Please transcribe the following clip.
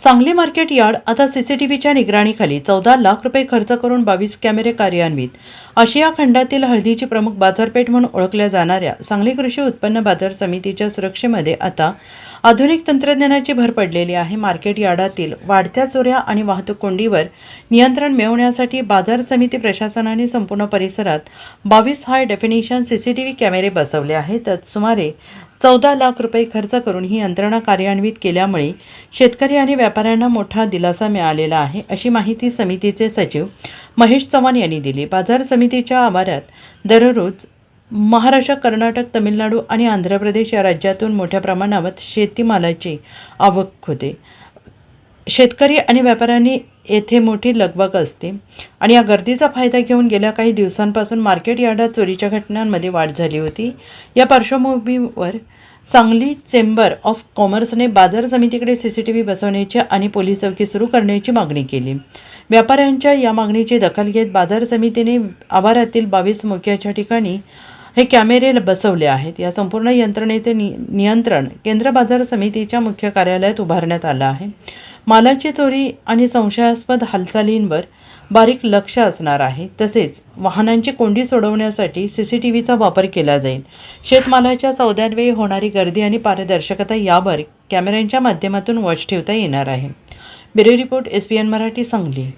Sangli market yard आता सीसीटीव्हीच्या निगराणीखाली 14 लाख रुपये खर्च करून 22 कॅमेरे कार्यान्वित. आशिया खंडातील हळदीची प्रमुख बाजारपेठ म्हणून ओळखल्या जाणाऱ्या सांगली कृषी उत्पन्न बाजार समितीच्या सुरक्षेमध्ये आता आधुनिक तंत्रज्ञानाची भर पडलेली आहे. मार्केट यार्डातील वाढत्या चोऱ्या आणि वाहतूक कोंडीवर नियंत्रण मिळवण्यासाठी बाजार समिती प्रशासनाने संपूर्ण परिसरात 22 हाय डेफिनिशन सीसीटीव्ही कॅमेरे बसवले आहेत. तर सुमारे 14 लाख रुपये खर्च करून ही यंत्रणा कार्यान्वित केल्यामुळे शेतकरी आणि व्यापाऱ्यांना मोठा दिलासा मिळालेला आहे, अशी माहिती समितीचे सचिव महेश चव्हाण यांनी दिली. बाजार समितीच्या आवारात दररोज महाराष्ट्र, कर्नाटक, तमिळनाडू आणि आंध्र प्रदेश या राज्यातून मोठ्या प्रमाणावर शेतीमालाची आवक होते. शेतकरी आणि व्यापाऱ्यांनी येथे मोठी लगबग असते आणि या गर्दीचा फायदा घेऊन गेल्या काही दिवसांपासून मार्केट यार्डात चोरीच्या घटनांमध्ये वाढ झाली होती. या पार्श्वभूमीवर सांगली चेंबर ऑफ कॉमर्सने बाजार समितीकडे सीसीटीव्ही बसवण्याची आणि पोलीस चौकी सुरू करण्याची मागणी केली. व्यापाऱ्यांच्या या मागणीची दखल घेत बाजार समितीने आवारातील 22 मोक्याच्या ठिकाणी हे कॅमेरे बसवले आहेत. या संपूर्ण यंत्रणेचे नियंत्रण केंद्र बाजार समितीच्या मुख्य कार्यालयात उभारण्यात आलं आहे. मालाची चोरी आणि संशयास्पद हालचालींवर बारीक लक्ष असणार आहे. तसेच वाहनांची कोंडी सोडवण्यासाठी सीसीटीव्हीचा वापर केला जाईल. शेतमालाच्या सौद्यांवेळी होणारी गर्दी आणि पारदर्शकता यावर कॅमेऱ्यांच्या माध्यमातून वॉच ठेवता येणार आहे. Bureau report, SBN Marathi, Sangli.